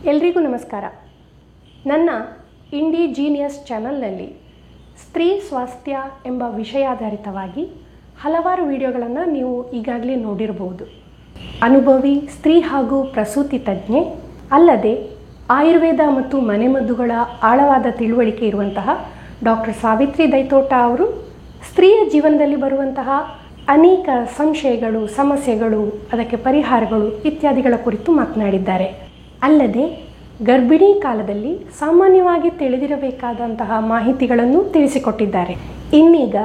ಎಲ್ರಿಗೂ ನಮಸ್ಕಾರ. ನನ್ನ ಇಂಡಿಜೀನಿಯಸ್ ಚಾನಲ್ನಲ್ಲಿ ಸ್ತ್ರೀ ಸ್ವಾಸ್ಥ್ಯ ಎಂಬ ವಿಷಯಾಧಾರಿತವಾಗಿ ಹಲವಾರು ವಿಡಿಯೋಗಳನ್ನು ನೀವು ಈಗಾಗಲೇ ನೋಡಿರಬಹುದು. ಅನುಭವಿ ಸ್ತ್ರೀ ಹಾಗೂ ಪ್ರಸೂತಿ ತಜ್ಞೆ ಅಲ್ಲದೆ ಆಯುರ್ವೇದ ಮತ್ತು ಮನೆಮದ್ದುಗಳ ಆಳವಾದ ತಿಳುವಳಿಕೆ ಇರುವಂತಹ ಡಾಕ್ಟರ್ ಸಾವಿತ್ರಿ ದೈತೋಟ ಅವರು ಸ್ತ್ರೀಯ ಜೀವನದಲ್ಲಿ ಬರುವಂತಹ ಅನೇಕ ಸಂಶಯಗಳು, ಸಮಸ್ಯೆಗಳು, ಅದಕ್ಕೆ ಪರಿಹಾರಗಳು ಇತ್ಯಾದಿಗಳ ಕುರಿತು ಮಾತನಾಡಿದ್ದಾರೆ. ಅಲ್ಲದೆ ಗರ್ಭಿಣಿ ಕಾಲದಲ್ಲಿ ಸಾಮಾನ್ಯವಾಗಿ ತಿಳಿದಿರಬೇಕಾದಂತಹ ಮಾಹಿತಿಗಳನ್ನು ತಿಳಿಸಿಕೊಟ್ಟಿದ್ದಾರೆ. ಇನ್ನೀಗ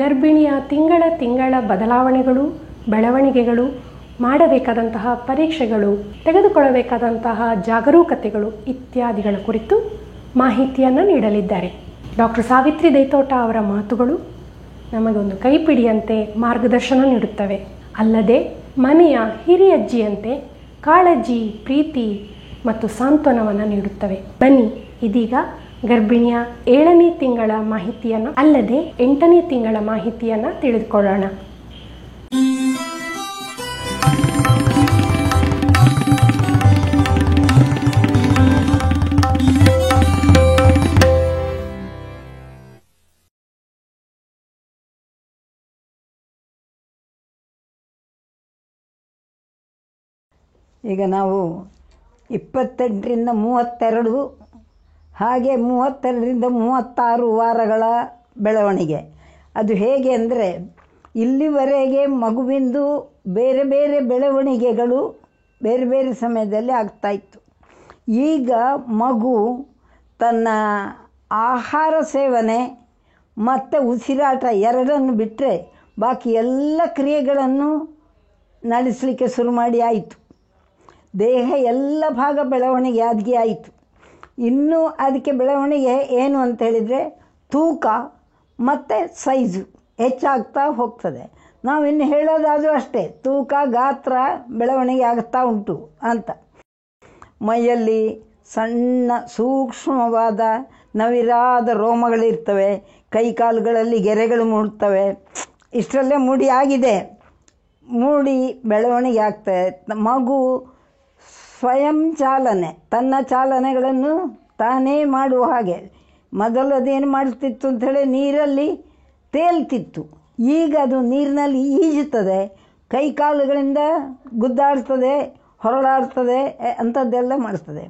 ಗರ್ಭಿಣಿಯ ತಿಂಗಳ ಬದಲಾವಣೆಗಳು, ಬೆಳವಣಿಗೆಗಳು, ಮಾಡಬೇಕಾದಂತಹ ಪರೀಕ್ಷೆಗಳು, ತೆಗೆದುಕೊಳ್ಳಬೇಕಾದಂತಹ ಜಾಗರೂಕತೆಗಳು ಇತ್ಯಾದಿಗಳ ಕುರಿತು ಮಾಹಿತಿಯನ್ನು ನೀಡಲಿದ್ದಾರೆ. ಡಾಕ್ಟರ್ ಸಾವಿತ್ರಿ ದೈತೋಟ ಅವರ ಮಾತುಗಳು ನಮಗೊಂದು ಕೈಪಿಡಿಯಂತೆ ಮಾರ್ಗದರ್ಶನ ನೀಡುತ್ತವೆ. ಅಲ್ಲದೆ ಮನೆಯ ಹಿರಿಯಜ್ಜಿಯಂತೆ ಕಾಳಜಿ, ಪ್ರೀತಿ ಮತ್ತು ಸಾಂತ್ವನವನ್ನು ನೀಡುತ್ತವೆ. ಬನ್ನಿ ಇದೀಗ ಗರ್ಭಿಣಿಯ 7ನೇ ತಿಂಗಳ ಮಾಹಿತಿಯನ್ನು ಅಲ್ಲದೆ 8ನೇ ತಿಂಗಳ ಮಾಹಿತಿಯನ್ನು ತಿಳಿದುಕೊಳ್ಳೋಣ. ಈಗ ನಾವು 28ರಿಂದ 32 ಹಾಗೆ 32ರಿಂದ 36 ವಾರಗಳ ಬೆಳವಣಿಗೆ. ಅದು ಹೇಗೆ ಅಂದರೆ, ಇಲ್ಲಿವರೆಗೆ ಮಗುವಿಂದು ಬೇರೆ ಬೇರೆ ಬೆಳವಣಿಗೆಗಳು ಬೇರೆ ಬೇರೆ ಸಮಯದಲ್ಲಿ ಆಗ್ತಾಯಿತ್ತು. ಈಗ ಮಗು ತನ್ನ ಆಹಾರ ಸೇವನೆ ಮತ್ತು ಉಸಿರಾಟ ಎರಡನ್ನು ಬಿಟ್ಟರೆ ಬಾಕಿ ಎಲ್ಲ ಕ್ರಿಯೆಗಳನ್ನು ನಡೆಸಲಿಕ್ಕೆ ಶುರು ಮಾಡಿ ಆಯಿತು. ದೇಹ ಎಲ್ಲ ಭಾಗ ಬೆಳವಣಿಗೆ ಅದಕ್ಕೆ ಆಯಿತು. ಇನ್ನೂ ಅದಕ್ಕೆ ಬೆಳವಣಿಗೆ ಏನು ಅಂತ ಹೇಳಿದರೆ ತೂಕ ಮತ್ತು ಸೈಜು ಹೆಚ್ಚಾಗ್ತಾ ಹೋಗ್ತದೆ. ನಾವಿನ್ನು ಹೇಳೋದಾದರೂ ಅಷ್ಟೇ, ತೂಕ, ಗಾತ್ರ ಬೆಳವಣಿಗೆ ಆಗ್ತಾ ಉಂಟು ಅಂತ. ಮೈಯಲ್ಲಿ ಸಣ್ಣ ಸೂಕ್ಷ್ಮವಾದ ನವಿರಾದ ರೋಮಗಳಿರ್ತವೆ, ಕೈಕಾಲುಗಳಲ್ಲಿ ಗೆರೆಗಳು ಮೂಡ್ತವೆ. ಇಷ್ಟರಲ್ಲೇ ಮೂಡಿ ಆಗಿದೆ, ಮೂಡಿ ಬೆಳವಣಿಗೆ ಆಗ್ತದೆ. ಮಗು ಸ್ವಯಂ ಚಾಲನೆ, ತನ್ನ ಚಾಲನೆಗಳನ್ನು ತಾನೇ ಮಾಡುವ ಹಾಗೆ. ಮೊದಲು ಅದೇನು ಮಾಡ್ತಿತ್ತು ಅಂಥೇಳಿ ನೀರಲ್ಲಿ ತೇಲ್ತಿತ್ತು. ಈಗ ಅದು ನೀರಿನಲ್ಲಿ ಈಜುತ್ತದೆ, ಕೈಕಾಲುಗಳಿಂದ ಗುದ್ದಾಡ್ತದೆ, ಹೊರಳಾಡ್ತದೆ, ಅಂಥದ್ದೆಲ್ಲ ಮಾಡ್ತದೆ.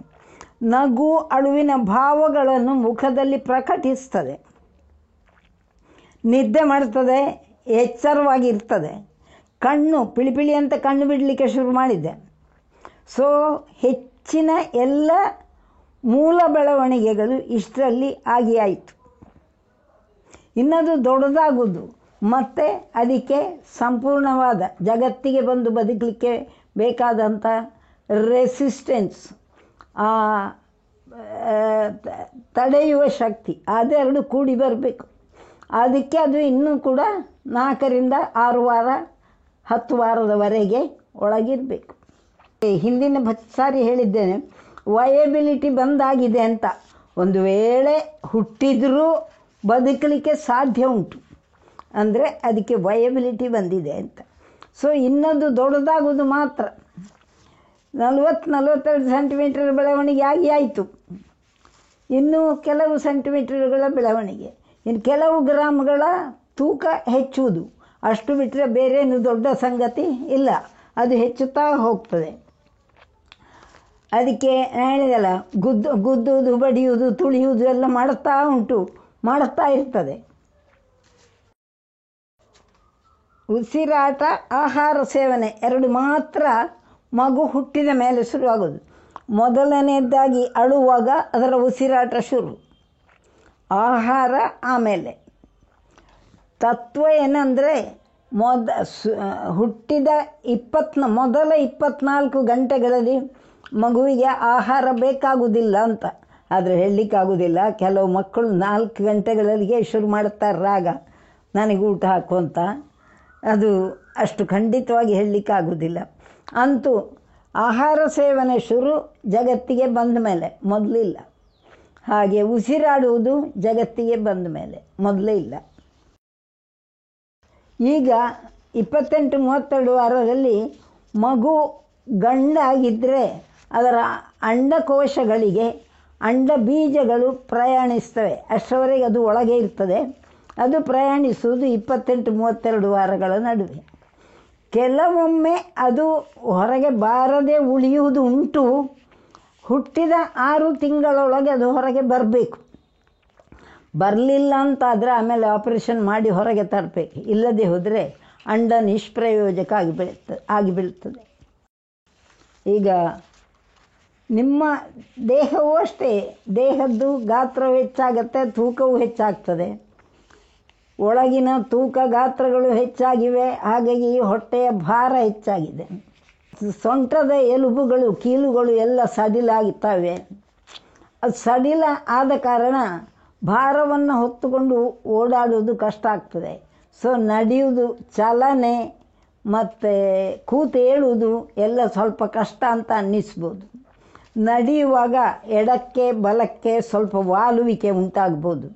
ನಗು, ಅಳುವಿನ ಭಾವಗಳನ್ನು ಮುಖದಲ್ಲಿ ಪ್ರಕಟಿಸ್ತದೆ. ನಿದ್ದೆ ಮಾಡ್ತದೆ, ಎಚ್ಚರವಾಗಿರ್ತದೆ. ಕಣ್ಣು ಪಿಳಿ ಅಂತ ಕಣ್ಣು ಬಿಡಲಿಕ್ಕೆ ಶುರು ಮಾಡಿದ್ದೆ. ಸೊ ಹೆಚ್ಚಿನ ಎಲ್ಲ ಮೂಲ ಬೆಳವಣಿಗೆಗಳು ಇಷ್ಟರಲ್ಲಿ ಆಗಿ ಆಯಿತು. ಇನ್ನದು ದೊಡ್ಡದಾಗುವುದು ಮತ್ತು ಅದಕ್ಕೆ ಸಂಪೂರ್ಣವಾದ ಜಗತ್ತಿಗೆ ಬಂದು ಬದುಕಲಿಕ್ಕೆ ಬೇಕಾದಂಥ ರೆಸಿಸ್ಟೆನ್ಸ್, ತಡೆಯುವ ಶಕ್ತಿ, ಅದೆರಡು ಕೂಡಿ ಬರಬೇಕು. ಅದಕ್ಕೆ ಅದು ಇನ್ನೂ ಕೂಡ 4ರಿಂದ 6 ವಾರ 10 ವಾರದವರೆಗೆ ಒಳಗಿರಬೇಕು. ಹಿಂದಿನ ಸಾರಿ ಹೇಳಿದ್ದೇನೆ, ವಯಬಿಲಿಟಿ ಬಂದಾಗಿದೆ ಅಂತ. ಒಂದು ವೇಳೆ ಹುಟ್ಟಿದರೂ ಬದುಕಲಿಕ್ಕೆ ಸಾಧ್ಯ ಉಂಟು ಅಂದರೆ ಅದಕ್ಕೆ ವಯಬಿಲಿಟಿ ಬಂದಿದೆ ಅಂತ. ಸೊ ಇನ್ನೊಂದು ದೊಡ್ಡದಾಗೋದು ಮಾತ್ರ. 40-42 ಸೆಂಟಿಮೀಟರ್ ಬೆಳವಣಿಗೆ ಆಯಿತು. ಇನ್ನೂ ಕೆಲವು ಸೆಂಟಿಮೀಟರ್ಗಳ ಬೆಳವಣಿಗೆ, ಇನ್ನು ಕೆಲವು ಗ್ರಾಮ್ಗಳ ತೂಕ ಹೆಚ್ಚುವುದು, ಅಷ್ಟು ಬಿಟ್ಟರೆ ಬೇರೇನು ದೊಡ್ಡ ಸಂಗತಿ ಇಲ್ಲ. ಅದು ಹೆಚ್ಚುತ್ತಾ ಹೋಗ್ತದೆ. ಅದಕ್ಕೆ ಹೇಳಿದಲ್ಲ, ಗುದ್ದುವುದು, ಬಡಿಯುವುದು, ತುಳಿಯುವುದು ಎಲ್ಲ ಮಾಡುತ್ತಾ ಇರ್ತದೆ. ಉಸಿರಾಟ, ಆಹಾರ ಸೇವನೆ ಎರಡು ಮಾತ್ರ ಮಗು ಹುಟ್ಟಿದ ಮೇಲೆ ಶುರುವಾಗೋದು. ಮೊದಲನೇದಾಗಿ ಅಳುವಾಗ ಅದರ ಉಸಿರಾಟ ಶುರು, ಆಹಾರ ಆಮೇಲೆ. ತತ್ವ ಏನಂದರೆ, ಹುಟ್ಟಿದ ಮೊದಲ 24 ಗಂಟೆಗಳಲ್ಲಿ ಮಗುವಿಗೆ ಆಹಾರ ಬೇಕಾಗುವುದಿಲ್ಲ ಅಂತ. ಆದರೆ ಹೇಳಲಿಕ್ಕಾಗೋದಿಲ್ಲ. ಕೆಲವು ಮಕ್ಕಳು 4 ಗಂಟೆಗಳಿಗೆ ಶುರು ಮಾಡುತ್ತಾರೆ ರಾಗ, ನನಗೆ ಊಟ ಹಾಕು ಅಂತ. ಅದು ಅಷ್ಟು ಖಂಡಿತವಾಗಿ ಹೇಳಲಿಕ್ಕಾಗೋದಿಲ್ಲ. ಅಂತೂ ಆಹಾರ ಸೇವನೆ ಶುರು ಜಗತ್ತಿಗೆ ಬಂದ ಮೇಲೆ, ಮೊದಲಿಲ್ಲ. ಹಾಗೆ ಉಸಿರಾಡುವುದು ಜಗತ್ತಿಗೆ ಬಂದ ಮೇಲೆ, ಮೊದಲೇ ಇಲ್ಲ. ಈಗ 28-32 ವಾರದಲ್ಲಿ ಮಗು ಗಂಡಾಗಿದ್ದರೆ ಅದರ ಅಂಡಕೋಶಗಳಿಗೆ ಅಂಡ ಬೀಜಗಳು ಪ್ರಯಾಣಿಸ್ತವೆ. ಅಷ್ಟರವರೆಗೆ ಅದು ಒಳಗೆ ಇರ್ತದೆ. ಅದು ಪ್ರಯಾಣಿಸುವುದು 28-32 ವಾರಗಳ ನಡುವೆ. ಕೆಲವೊಮ್ಮೆ ಅದು ಹೊರಗೆ ಬಾರದೆ ಉಳಿಯುವುದು ಉಂಟು. ಹುಟ್ಟಿದ 6 ತಿಂಗಳೊಳಗೆ ಅದು ಹೊರಗೆ ಬರಬೇಕು. ಬರಲಿಲ್ಲ ಅಂತಾದರೆ ಆಮೇಲೆ ಆಪರೇಷನ್ ಮಾಡಿ ಹೊರಗೆ ತರಬೇಕು. ಇಲ್ಲದೆ ಹೋದರೆ ಅಂಡ ನಿಷ್ಪ್ರಯೋಜಕ ಆಗಿಬೀಳ್ತದೆ. ಈಗ ನಿಮ್ಮ ದೇಹವೂ ಅಷ್ಟೇ, ದೇಹದ್ದು ಗಾತ್ರವು ಹೆಚ್ಚಾಗುತ್ತೆ, ತೂಕವು ಹೆಚ್ಚಾಗ್ತದೆ. ಒಳಗಿನ ತೂಕ ಗಾತ್ರಗಳು ಹೆಚ್ಚಾಗಿವೆ, ಹಾಗಾಗಿ ಹೊಟ್ಟೆಯ ಭಾರ ಹೆಚ್ಚಾಗಿದೆ. ಸೊಂಟದ ಎಲುಬುಗಳು ಕೀಲುಗಳು ಎಲ್ಲ ಸಡಿಲಾಗುತ್ತವೆ. ಅದು ಸಡಿಲ ಆದ ಕಾರಣ ಭಾರವನ್ನು ಹೊತ್ತುಕೊಂಡು ಓಡಾಡುವುದು ಕಷ್ಟ ಆಗ್ತದೆ. ಸೊ ನಡೆಯುವುದು, ಚಲನೆ ಮತ್ತು ಕೂತೇಳುವುದು ಎಲ್ಲ ಸ್ವಲ್ಪ ಕಷ್ಟ ಅಂತ ಅನ್ನಿಸ್ಬೋದು. ನಡೆಯುವಾಗ ಎಡಕ್ಕೆ ಬಲಕ್ಕೆ ಸ್ವಲ್ಪ ವಾಲುವಿಕೆ ಉಂಟಾಗ್ಬೋದು.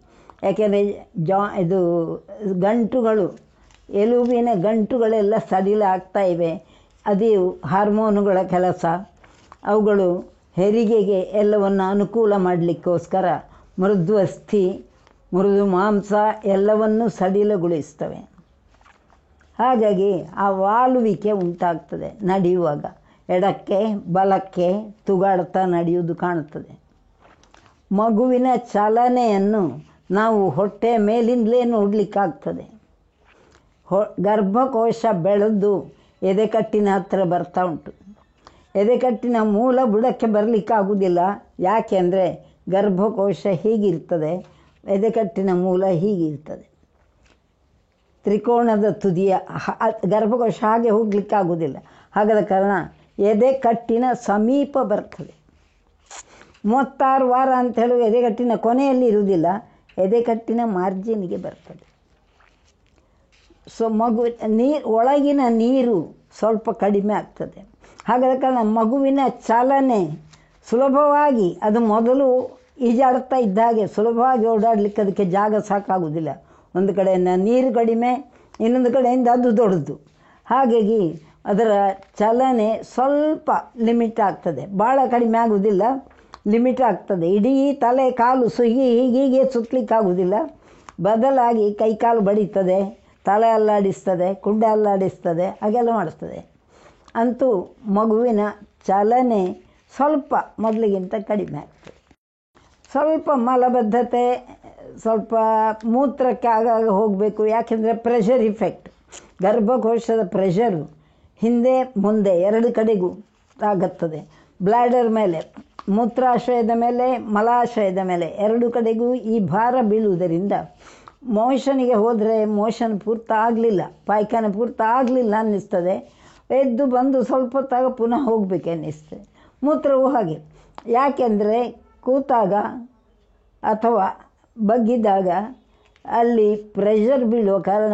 ಯಾಕೆಂದರೆ ಇದು ಗಂಟುಗಳು, ಎಲುಬಿನ ಗಂಟುಗಳೆಲ್ಲ ಸಡಿಲ ಆಗ್ತಾ ಇವೆ. ಅದು ಹಾರ್ಮೋನುಗಳ ಕೆಲಸ. ಅವುಗಳು ಹೆರಿಗೆಗೆ ಎಲ್ಲವನ್ನು ಅನುಕೂಲ ಮಾಡಲಿಕ್ಕೋಸ್ಕರ ಮೃದು ಅಸ್ಥಿ, ಮೃದು ಮಾಂಸ ಎಲ್ಲವನ್ನೂ ಸಡಿಲಗೊಳಿಸ್ತವೆ. ಹಾಗಾಗಿ ಆ ವಾಲುವಿಕೆ ಉಂಟಾಗ್ತದೆ. ನಡೆಯುವಾಗ ಎಡಕ್ಕೆ ಬಲಕ್ಕೆ ತೂಗಾಡ್ತಾ ನಡೆಯುವುದು ಕಾಣುತ್ತದೆ. ಮಗುವಿನ ಚಲನೆಯನ್ನು ನಾವು ಹೊಟ್ಟೆಯ ಮೇಲಿಂದಲೇ ನೋಡಲಿಕ್ಕಾಗ್ತದೆ. ಗರ್ಭಕೋಶ ಬೆಳೆದು ಎದೆಕಟ್ಟಿನ ಹತ್ತಿರ ಬರ್ತಾ ಉಂಟು. ಎದೆಕಟ್ಟಿನ ಮೂಲ ಬುಡಕ್ಕೆ ಬರಲಿಕ್ಕಾಗುವುದಿಲ್ಲ. ಯಾಕೆಂದರೆ ಗರ್ಭಕೋಶ ಹೀಗಿರ್ತದೆ, ಎದೆಕಟ್ಟಿನ ಮೂಲ ಹೀಗಿರ್ತದೆ. ತ್ರಿಕೋಣದ ತುದಿಯ ಗರ್ಭಕೋಶ ಹಾಗೆ ಹೋಗಲಿಕ್ಕಾಗುವುದಿಲ್ಲ. ಹಾಗಾದ ಕಾರಣ ಎದೆಕಟ್ಟಿನ ಸಮೀಪ ಬರ್ತದೆ. 36 ವಾರ ಅಂತ ಹೇಳುವ ಎದೆಕಟ್ಟಿನ ಕೊನೆಯಲ್ಲಿ ಇರುವುದಿಲ್ಲ, ಎದೆಕಟ್ಟಿನ ಮಾರ್ಜಿನಿಗೆ ಬರ್ತದೆ. ಸೊ ಒಳಗಿನ ನೀರು ಸ್ವಲ್ಪ ಕಡಿಮೆ ಆಗ್ತದೆ. ಹಾಗಾದ ಕಾರಣ ಮಗುವಿನ ಚಲನೆ ಸುಲಭವಾಗಿ, ಅದು ಮೊದಲು ಈಜಾಡ್ತಾ ಇದ್ದ ಹಾಗೆ ಸುಲಭವಾಗಿ ಓಡಾಡಲಿಕ್ಕೆ ಅದಕ್ಕೆ ಜಾಗ ಸಾಕಾಗುವುದಿಲ್ಲ. ಒಂದು ಕಡೆಯಿಂದ ನೀರು ಕಡಿಮೆ, ಇನ್ನೊಂದು ಕಡೆಯಿಂದ ಅದು ದೊಡ್ಡದು. ಹಾಗಾಗಿ ಅದರ ಚಲನೆ ಸ್ವಲ್ಪ ಲಿಮಿಟ್ ಆಗ್ತದೆ. ಭಾಳ ಕಡಿಮೆ ಆಗುವುದಿಲ್ಲ, ಲಿಮಿಟ್ ಆಗ್ತದೆ. ಇಡೀ ತಲೆ ಕಾಲು ಹೀಗೆ ಸುತ್ತಲಿಕ್ಕಾಗುವುದಿಲ್ಲ. ಬದಲಾಗಿ ಕೈಕಾಲು ಬಡಿತದೆ, ತಲೆ ಅಲ್ಲಾಡಿಸ್ತದೆ, ಕುಂಡೆ ಅಲ್ಲಾಡಿಸ್ತದೆ, ಹಾಗೆಲ್ಲ ಮಾಡಿಸ್ತದೆ. ಅಂತೂ ಮಗುವಿನ ಚಲನೆ ಸ್ವಲ್ಪ ಮೊದಲಿಗಿಂತ ಕಡಿಮೆ ಆಗ್ತದೆ. ಸ್ವಲ್ಪ ಮಲಬದ್ಧತೆ, ಸ್ವಲ್ಪ ಮೂತ್ರಕ್ಕೆ ಆಗಾಗ ಹೋಗಬೇಕು. ಯಾಕೆಂದರೆ ಪ್ರೆಷರ್ ಇಫೆಕ್ಟ್, ಗರ್ಭಕೋಶದ ಪ್ರೆಷರು ಹಿಂದೆ ಮುಂದೆ ಎರಡು ಕಡೆಗೂ ಆಗುತ್ತದೆ. ಬ್ಲ್ಯಾಡರ್ ಮೇಲೆ, ಮೂತ್ರಾಶಯದ ಮೇಲೆ, ಮಲಾಶಯದ ಮೇಲೆ ಎರಡು ಕಡೆಗೂ ಈ ಭಾರ ಬೀಳುವುದರಿಂದ ಮೋಷನಿಗೆ ಹೋದರೆ ಮೋಷನ್ ಪೂರ್ತ ಆಗಲಿಲ್ಲ, ಪಾಯ್ಖಾನೆ ಪೂರ್ತ ಆಗಲಿಲ್ಲ ಅನ್ನಿಸ್ತದೆ. ಎದ್ದು ಬಂದು ಸ್ವಲ್ಪ ಹೊತ್ತಾಗ ಪುನಃ ಹೋಗಬೇಕು ಅನ್ನಿಸ್ತದೆ. ಮೂತ್ರವೂ ಹಾಗೆ. ಯಾಕೆಂದರೆ ಕೂತಾಗ ಅಥವಾ ಬಗ್ಗಿದಾಗ ಅಲ್ಲಿ ಪ್ರೆಷರ್ ಬೀಳುವ ಕಾರಣ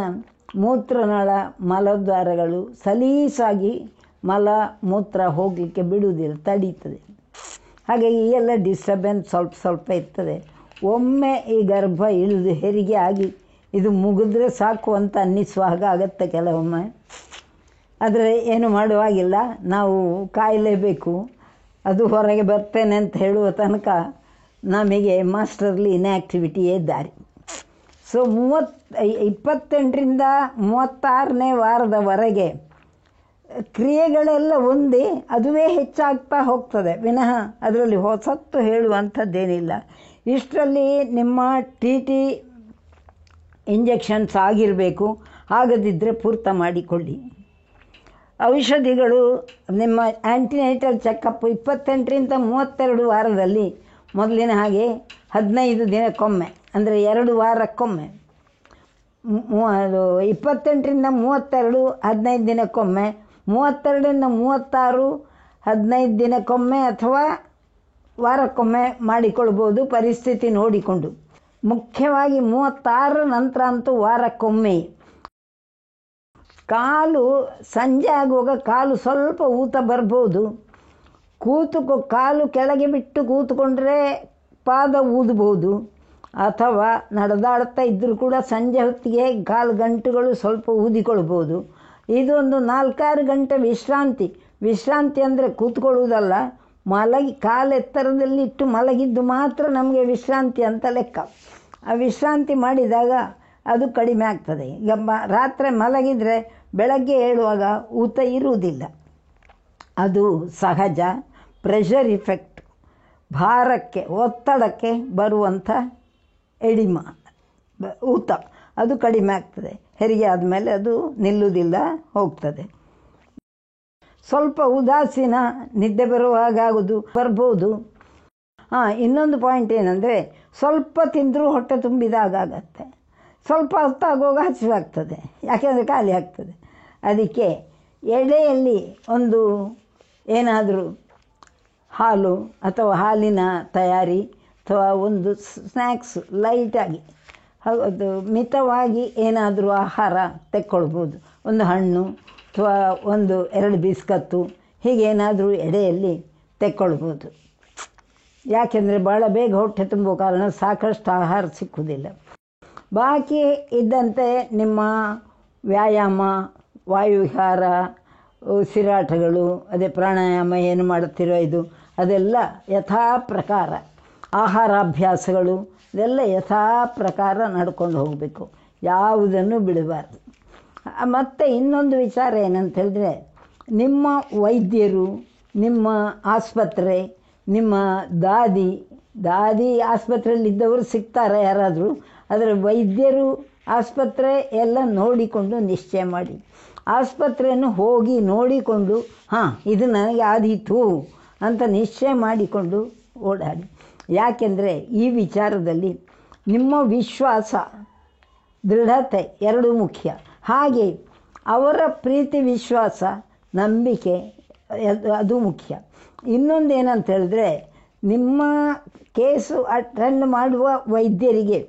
ಮೂತ್ರನಾಳ ಮಲದ್ವಾರಗಳು ಸಲೀಸಾಗಿ ಮಲ ಮೂತ್ರ ಹೋಗಲಿಕ್ಕೆ ಬಿಡುವುದಿಲ್ಲ, ತಡೀತದೆ. ಹಾಗಾಗಿ ಈ ಎಲ್ಲ ಡಿಸ್ಟರ್ಬೆನ್ಸ್ ಸ್ವಲ್ಪ ಇರ್ತದೆ. ಒಮ್ಮೆ ಈ ಗರ್ಭ ಇಳಿದು ಹೆರಿಗೆ ಆಗಿ ಇದು ಮುಗಿದ್ರೆ ಸಾಕು ಅಂತ ಅನ್ನಿಸುವ ಹಾಗೆ ಆಗುತ್ತೆ ಕೆಲವೊಮ್ಮೆ. ಆದರೆ ಏನು ಮಾಡುವಾಗಿಲ್ಲ, ನಾವು ಕಾಯಲೇಬೇಕು. ಅದು ಹೊರಗೆ ಬರ್ತೇನೆ ಅಂತ ಹೇಳುವ ತನಕ ನಮಗೆ ಮಾಸ್ಟರ್ಲಿ ಇನ್ಆ್ಯಕ್ಟಿವಿಟಿಯೇ ದಾರಿ. ಸೊ 28ರಿಂದ 36ನೇ ವಾರದವರೆಗೆ ಕ್ರಿಯೆಗಳೆಲ್ಲ ಒಂದೇ, ಅದುವೇ ಹೆಚ್ಚಾಗ್ತಾ ಹೋಗ್ತದೆ ವಿನಃ ಅದರಲ್ಲಿ ಹೊಸತ್ತು ಹೇಳುವಂಥದ್ದೇನಿಲ್ಲ. ಇಷ್ಟರಲ್ಲಿ ನಿಮ್ಮ TT ಇಂಜೆಕ್ಷನ್ಸ್ ಆಗಿರಬೇಕು. ಆಗದಿದ್ದರೆ ಪೂರ್ತ ಮಾಡಿಕೊಳ್ಳಿ. ಔಷಧಿಗಳು ನಿಮ್ಮ ಆ್ಯಂಟಿನೇಟಲ್ ಚೆಕಪ್ 28ರಿಂದ 32 ವಾರದಲ್ಲಿ ಮೊದಲಿನ ಹಾಗೆ 15 ದಿನಕ್ಕೊಮ್ಮೆ, ಅಂದರೆ 2 ವಾರಕ್ಕೊಮ್ಮೆ. 28ರಿಂದ 32 15 ದಿನಕ್ಕೊಮ್ಮೆ, 32ರಿಂದ 36 15 ದಿನಕ್ಕೊಮ್ಮೆ ಅಥವಾ ವಾರಕ್ಕೊಮ್ಮೆ ಮಾಡಿಕೊಳ್ಬೋದು, ಪರಿಸ್ಥಿತಿ ನೋಡಿಕೊಂಡು. ಮುಖ್ಯವಾಗಿ 36 ನಂತರ ಅಂತೂ ವಾರಕ್ಕೊಮ್ಮೆ. ಕಾಲು ಸಂಜೆ ಆಗುವಾಗ ಕಾಲು ಸ್ವಲ್ಪ ಊತ ಬರ್ಬೋದು. ಕಾಲು ಕೆಳಗೆ ಬಿಟ್ಟು ಕೂತ್ಕೊಂಡ್ರೆ ಪಾದ ಊದ್ಬೋದು, ಅಥವಾ ನಡೆದಾಡ್ತಾ ಇದ್ದರೂ ಕೂಡ ಸಂಜೆ ಹೊತ್ತಿಗೆ ಕಾಲು ಗಂಟುಗಳು ಸ್ವಲ್ಪ ಊದಿಕೊಳ್ಬೋದು. ಇದೊಂದು 4-6 ಗಂಟೆ ವಿಶ್ರಾಂತಿ ಅಂದರೆ ಕೂತ್ಕೊಳ್ಳುವುದಲ್ಲ, ಮಲಗಿ ಕಾಲೆತ್ತರದಲ್ಲಿಟ್ಟು ಮಲಗಿದ್ದು ಮಾತ್ರ ನಮಗೆ ವಿಶ್ರಾಂತಿ ಅಂತ ಲೆಕ್ಕ. ಆ ವಿಶ್ರಾಂತಿ ಮಾಡಿದಾಗ ಅದು ಕಡಿಮೆ ಆಗ್ತದೆ. ಈಗ ರಾತ್ರಿ ಮಲಗಿದರೆ ಬೆಳಗ್ಗೆ ಏಳುವಾಗ ಊತ ಇರುವುದಿಲ್ಲ. ಅದು ಸಹಜ. ಪ್ರೆಷರ್ ಇಫೆಕ್ಟ್, ಭಾರಕ್ಕೆ ಒತ್ತಡಕ್ಕೆ ಬರುವಂಥ ಎಡಿಮ ಊತ ಅದು ಕಡಿಮೆ ಆಗ್ತದೆ. ಹೆರಿಗೆ ಆದಮೇಲೆ ಅದು ನಿಲ್ಲುವುದಿಲ್ಲ, ಹೋಗ್ತದೆ. ಸ್ವಲ್ಪ ಉದಾಸೀನ, ನಿದ್ದೆ ಬರುವಾಗುವುದು ಬರ್ಬೋದು. ಇನ್ನೊಂದು ಪಾಯಿಂಟ್ ಏನಂದರೆ, ಸ್ವಲ್ಪ ತಿಂದರೂ ಹೊಟ್ಟೆ ತುಂಬಿದಾಗ ಆಗತ್ತೆ, ಸ್ವಲ್ಪ ಹೊತ್ತಾಗುವಾಗ ಹಸಿವಾಗ್ತದೆ, ಯಾಕೆಂದರೆ ಖಾಲಿ ಆಗ್ತದೆ. ಅದಕ್ಕೆ ಎಡೆಯಲ್ಲಿ ಒಂದು ಏನಾದರೂ ಹಾಲು ಅಥವಾ ಹಾಲಿನ ತಯಾರಿ ಅಥವಾ ಒಂದು ಸ್ನ್ಯಾಕ್ಸ್ ಲೈಟಾಗಿ, ಅದು ಮಿತವಾಗಿ ಏನಾದರೂ ಆಹಾರ ತೆಕ್ಕೊಳ್ಬೋದು. ಒಂದು ಹಣ್ಣು ಅಥವಾ 1-2 ಬಿಸ್ಕತ್ತು ಹೀಗೇನಾದರೂ ಎಡೆಯಲ್ಲಿ ತೆಕ್ಕೊಳ್ಬೋದು. ಯಾಕೆಂದರೆ ಭಾಳ ಬೇಗ ಹೊಟ್ಟೆ ತುಂಬೋ ಕಾರಣ ಸಾಕಷ್ಟು ಆಹಾರ ಸಿಕ್ಕುವುದಿಲ್ಲ. ಬಾಕಿ ಇದ್ದಂತೆ ನಿಮ್ಮ ವ್ಯಾಯಾಮ, ವಾಯುವಿಹಾರ, ಉಸಿರಾಟಗಳು, ಅದೇ ಪ್ರಾಣಾಯಾಮ ಏನು ಮಾಡುತ್ತಿರೋ ಇದು ಅದೆಲ್ಲ ಯಥಾ ಪ್ರಕಾರ, ಆಹಾರಾಭ್ಯಾಸಗಳು ಇದೆಲ್ಲ ಯಥಾ ಪ್ರಕಾರ ನಡ್ಕೊಂಡು ಹೋಗಬೇಕು, ಯಾವುದನ್ನು ಬಿಡಬಾರ್ದು. ಮತ್ತು ಇನ್ನೊಂದು ವಿಚಾರ ಏನಂತ ಹೇಳಿದ್ರೆ, ನಿಮ್ಮ ವೈದ್ಯರು, ನಿಮ್ಮ ಆಸ್ಪತ್ರೆ, ನಿಮ್ಮ ದಾದಿ ಆಸ್ಪತ್ರೆಯಲ್ಲಿದ್ದವರು ಸಿಗ್ತಾರೆ ಯಾರಾದರೂ, ಆದರೆ ವೈದ್ಯರು ಆಸ್ಪತ್ರೆ ಎಲ್ಲ ನೋಡಿಕೊಂಡು ನಿಶ್ಚಯ ಮಾಡಿ. ಆಸ್ಪತ್ರೆಯನ್ನು ಹೋಗಿ ನೋಡಿಕೊಂಡು ಇದು ನನಗೆ ಆದೀತು ಅಂತ ನಿಶ್ಚಯ ಮಾಡಿಕೊಂಡು ಓಡಾಡಿ. ಯಾಕೆಂದರೆ ಈ ವಿಚಾರದಲ್ಲಿ ನಿಮ್ಮ ವಿಶ್ವಾಸ, ದೃಢತೆ ಎರಡೂ ಮುಖ್ಯ. ಹಾಗೆ ಅವರ ಪ್ರೀತಿ, ವಿಶ್ವಾಸ, ನಂಬಿಕೆ ಅದು ಮುಖ್ಯ. ಇನ್ನೊಂದು ಏನಂತ ಹೇಳಿದ್ರೆ, ನಿಮ್ಮ ಕೇಸು ಅಟೆಂಡ್ ಮಾಡುವ ವೈದ್ಯರಿಗೆ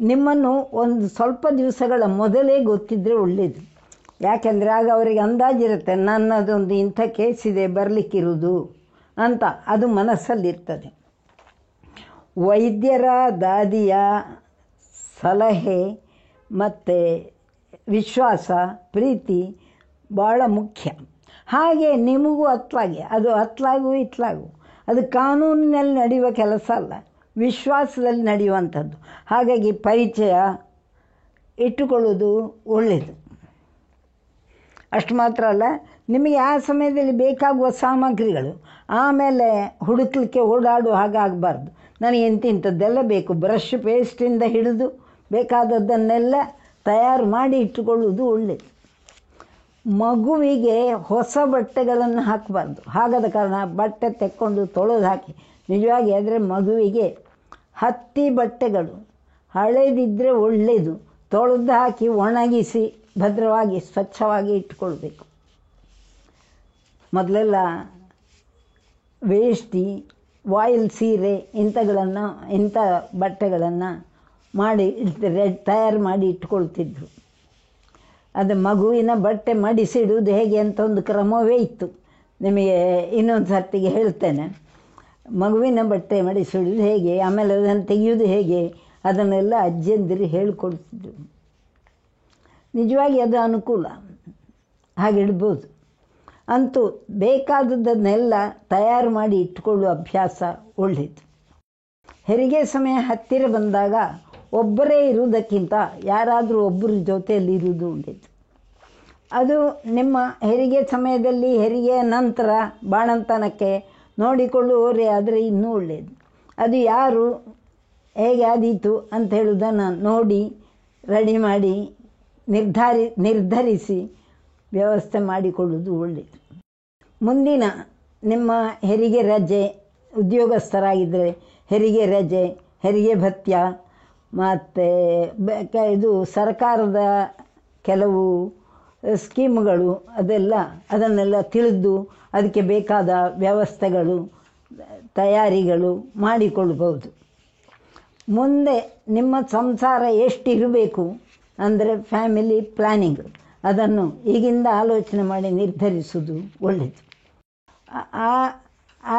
ನಿಮ್ಮನ್ನು ಒಂದು ಸ್ವಲ್ಪ ದಿವಸಗಳ ಮೊದಲೇ ಗೊತ್ತಿದ್ದರೆ ಒಳ್ಳೆಯದು. ಯಾಕೆಂದರೆ ಆಗ ಅವರಿಗೆ ಅಂದಾಜಿರುತ್ತೆ, ನನ್ನದೊಂದು ಇಂಥ ಕೇಸಿದೆ ಬರಲಿಕ್ಕಿರುವುದು ಅಂತ, ಅದು ಮನಸ್ಸಲ್ಲಿರ್ತದೆ. ವೈದ್ಯರ, ದಾದಿಯ ಸಲಹೆ ಮತ್ತು ವಿಶ್ವಾಸ, ಪ್ರೀತಿ ಭಾಳ ಮುಖ್ಯ. ಹಾಗೆ ನಿಮಗೂ ಅತ್ಲಾಗೆ, ಅದು ಅತ್ಲಾಗೂ ಇತ್ಲಾಗೂ, ಅದು ಕಾನೂನಿನಲ್ಲಿ ನಡೆಯುವ ಕೆಲಸ ಅಲ್ಲ, ವಿಶ್ವಾಸದಲ್ಲಿ ನಡೆಯುವಂಥದ್ದು. ಹಾಗಾಗಿ ಪರಿಚಯ ಇಟ್ಟುಕೊಳ್ಳೋದು ಒಳ್ಳೆಯದು. ಅಷ್ಟು ಮಾತ್ರ ಅಲ್ಲ, ನಿಮಗೆ ಆ ಸಮಯದಲ್ಲಿ ಬೇಕಾಗುವ ಸಾಮಗ್ರಿಗಳು ಆಮೇಲೆ ಹುಡುಕಲಿಕ್ಕೆ ಓಡಾಡುವ ಹಾಗೆ ಆಗಬಾರ್ದು. ನನಗೆ ಇಂಥದ್ದೆಲ್ಲ ಬೇಕು, ಬ್ರಷ್, ಪೇಸ್ಟಿಂದ ಹಿಡಿದು ಬೇಕಾದದ್ದನ್ನೆಲ್ಲ ತಯಾರು ಮಾಡಿ ಇಟ್ಟುಕೊಳ್ಳುವುದು ಒಳ್ಳೆಯದು. ಮಗುವಿಗೆ ಹೊಸ ಬಟ್ಟೆಗಳನ್ನು ಹಾಕಬಾರ್ದು. ಹಾಗಾದ ಕಾರಣ ಬಟ್ಟೆ ತೆಕ್ಕೊಂಡು ತೊಳೆದು ಹಾಕಿ, ನಿಜವಾಗಿ ಆದರೆ ಮಗುವಿಗೆ ಹತ್ತಿ ಬಟ್ಟೆಗಳು ಹಳೆದಿದ್ದರೆ ಒಳ್ಳೆಯದು, ತೊಳೆದು ಹಾಕಿ ಒಣಗಿಸಿ ಭದ್ರವಾಗಿ ಸ್ವಚ್ಛವಾಗಿ ಇಟ್ಕೊಳ್ಬೇಕು. ಮೊದಲೆಲ್ಲ ವೇಷ್ಟಿ, ವಾಯಿಲ್ ಸೀರೆ ಇಂಥ ಬಟ್ಟೆಗಳನ್ನು ಮಾಡಿ ತಯಾರು ಮಾಡಿ ಇಟ್ಕೊಳ್ತಿದ್ರು. ಅದು ಮಗುವಿನ ಬಟ್ಟೆ ಮಡಿಸಿಡುವುದು ಹೇಗೆ ಅಂತ ಒಂದು ಕ್ರಮವೇ ಇತ್ತು. ನಿಮಗೆ ಇನ್ನೊಂದು ಸರ್ತಿಗೆ ಹೇಳ್ತೇನೆ. ಮಗುವಿನ ಬಟ್ಟೆ ಮಡಿಸಿಡುವುದು ಹೇಗೆ, ಆಮೇಲೆ ಅದನ್ನು ತೆಗೆಯುವುದು ಹೇಗೆ, ಅದನ್ನೆಲ್ಲ ಅಜ್ಜಿಯಂದಿರು ಹೇಳಿಕೊಡ್ತಿದ್ರು. ನಿಜವಾಗಿ ಅದು ಅನುಕೂಲ, ಹಾಗಿಡ್ಬೋದು. ಅಂತೂ ಬೇಕಾದದ್ದನ್ನೆಲ್ಲ ತಯಾರು ಮಾಡಿ ಇಟ್ಕೊಳ್ಳುವ ಅಭ್ಯಾಸ ಒಳ್ಳೆಯದು. ಹೆರಿಗೆ ಸಮಯ ಹತ್ತಿರ ಬಂದಾಗ ಒಬ್ಬರೇ ಇರುವುದಕ್ಕಿಂತ ಯಾರಾದರೂ ಒಬ್ಬರ ಜೊತೆಯಲ್ಲಿ ಇರುವುದು ಒಳ್ಳೆಯದು. ಅದು ನಿಮ್ಮ ಹೆರಿಗೆ ಸಮಯದಲ್ಲಿ, ಹೆರಿಗೆಯ ನಂತರ ಬಾಣಂತನಕ್ಕೆ ನೋಡಿಕೊಳ್ಳುವವರೇ ಆದರೆ ಇನ್ನೂ ಒಳ್ಳೆಯದು. ಅದು ಯಾರು ಹೇಗೆ ಆದೀತು ಅಂತ ಹೇಳುವುದನ್ನು ನೋಡಿ ರೆಡಿ ಮಾಡಿ ನಿರ್ಧರಿಸಿ ವ್ಯವಸ್ಥೆ ಮಾಡಿಕೊಳ್ಳುವುದು ಒಳ್ಳೆಯದು. ಮುಂದಿನ ನಿಮ್ಮ ಹೆರಿಗೆ ರಜೆ, ಉದ್ಯೋಗಸ್ಥರಾಗಿದ್ದರೆ ಹೆರಿಗೆ ರಜೆ, ಹೆರಿಗೆ ಭತ್ಯ ಮತ್ತು ಇದು ಸರ್ಕಾರದ ಕೆಲವು ಸ್ಕೀಮ್ಗಳು, ಅದನ್ನೆಲ್ಲ ತಿಳಿದು ಅದಕ್ಕೆ ಬೇಕಾದ ವ್ಯವಸ್ಥೆಗಳು, ತಯಾರಿಗಳು ಮಾಡಿಕೊಳ್ಬೋದು. ಮುಂದೆ ನಿಮ್ಮ ಸಂಸಾರ ಎಷ್ಟಿರಬೇಕು ಅಂದರೆ ಫ್ಯಾಮಿಲಿ ಪ್ಲ್ಯಾನಿಂಗ್, ಅದನ್ನು ಈಗಿಂದ ಆಲೋಚನೆ ಮಾಡಿ ನಿರ್ಧರಿಸುವುದು ಒಳ್ಳೆಯದು.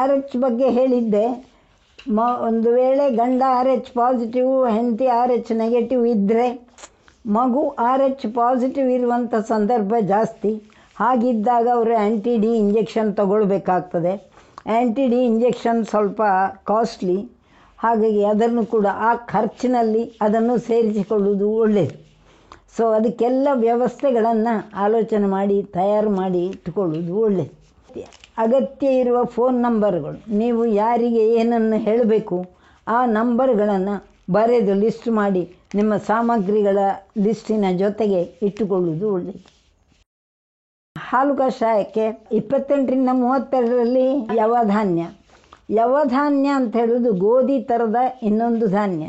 RH ಬಗ್ಗೆ ಹೇಳಿದ್ದೆ. ಒಂದು ವೇಳೆ ಗಂಡ RH ಪಾಸಿಟಿವ್, ಹೆಂಡತಿ RH ನೆಗೆಟಿವ್ ಇದ್ದರೆ, ಮಗು RH ಪಾಸಿಟಿವ್ ಇರುವಂಥ ಸಂದರ್ಭ ಜಾಸ್ತಿ. ಹಾಗಿದ್ದಾಗ ಅವರು ಆ್ಯಂಟಿ-D ಇಂಜೆಕ್ಷನ್ ತಗೊಳ್ಬೇಕಾಗ್ತದೆ. ಆ್ಯಂಟಿ ಡಿ ಇಂಜೆಕ್ಷನ್ ಸ್ವಲ್ಪ ಕಾಸ್ಟ್ಲಿ, ಹಾಗಾಗಿ ಅದನ್ನು ಕೂಡ ಆ ಖರ್ಚಿನಲ್ಲಿ ಅದನ್ನು ಸೇರಿಸಿಕೊಳ್ಳುವುದು ಒಳ್ಳೆಯದು. ಸೊ ಅದಕ್ಕೆಲ್ಲ ವ್ಯವಸ್ಥೆಗಳನ್ನು ಆಲೋಚನೆ ಮಾಡಿ ತಯಾರು ಮಾಡಿ ಇಟ್ಟುಕೊಳ್ಳುವುದು ಒಳ್ಳೆಯದು. ಅಗತ್ಯ ಇರುವ ಫೋನ್ ನಂಬರ್ಗಳು, ನೀವು ಯಾರಿಗೆ ಏನನ್ನು ಹೇಳಬೇಕು ಆ ನಂಬರ್ಗಳನ್ನು ಬರೆದು ಲಿಸ್ಟ್ ಮಾಡಿ ನಿಮ್ಮ ಸಾಮಗ್ರಿಗಳ ಲಿಸ್ಟಿನ ಜೊತೆಗೆ ಇಟ್ಟುಕೊಳ್ಳುವುದು ಒಳ್ಳೆಯದು. ಹಾಲು ಕಷಾಯಕ್ಕೆ 28ರಿಂದ 32ರಲ್ಲಿ ಯವಧಾನ್ಯ. ಯವಧಾನ್ಯ ಅಂತ ಹೇಳೋದು ಗೋಧಿ ಥರದ ಇನ್ನೊಂದು ಧಾನ್ಯ.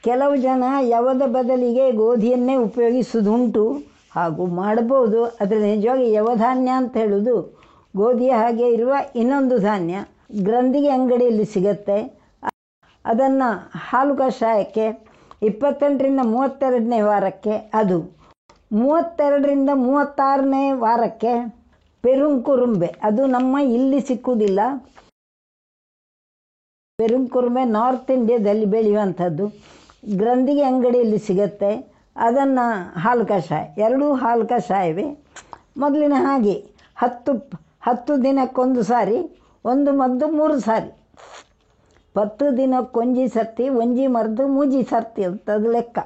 ಕೆಲವು ಜನ ಯವದ ಬದಲಿಗೆ ಗೋಧಿಯನ್ನೇ ಉಪಯೋಗಿಸೋದುಂಟು, ಹಾಗೂ ಮಾಡ್ಬೋದು. ಆದರೆ ನಿಜವಾಗಿ ಯವಧಾನ್ಯ ಅಂತ ಹೇಳೋದು ಗೋಧಿಯ ಹಾಗೆ ಇರುವ ಇನ್ನೊಂದು ಧಾನ್ಯ. ಗ್ರಂಥಿಗೆ ಅಂಗಡಿಯಲ್ಲಿ ಸಿಗುತ್ತೆ. ಅದನ್ನು ಹಾಲು ಕಷಾಯಕ್ಕೆ 28ರಿಂದ 32ನೇ ವಾರಕ್ಕೆ, ಅದು 32ರಿಂದ 36ನೇ ವಾರಕ್ಕೆ ಪೆರುಂಕುರುಂಬೆ, ಅದು ನಮ್ಮ ಇಲ್ಲಿ ಸಿಕ್ಕುವುದಿಲ್ಲ. ಪೆರುಂಕುರುಂಬೆ ನಾರ್ತ್ ಇಂಡಿಯಾದಲ್ಲಿ ಬೆಳೆಯುವಂಥದ್ದು, ಗ್ರಂಥಿಗೆ ಅಂಗಡಿಯಲ್ಲಿ ಸಿಗುತ್ತೆ. ಅದನ್ನು ಹಾಲು ಕಷಾಯ, ಎರಡೂ ಹಾಲು ಕಷಾಯವೇ. ಮೊದಲಿನ ಹಾಗೆ 10 ದಿನಕ್ಕೊಂದು ಸಾರಿ, ಒಂದು ಮದ್ದು 3 ಸಾರಿ. 10 ದಿನಕ್ಕೊಂಜಿ ಸರ್ತಿ, ಒಂಜಿ ಮದ್ದು ಮೂಜಿ ಸರ್ತಿ ಅಂತದು ಲೆಕ್ಕ.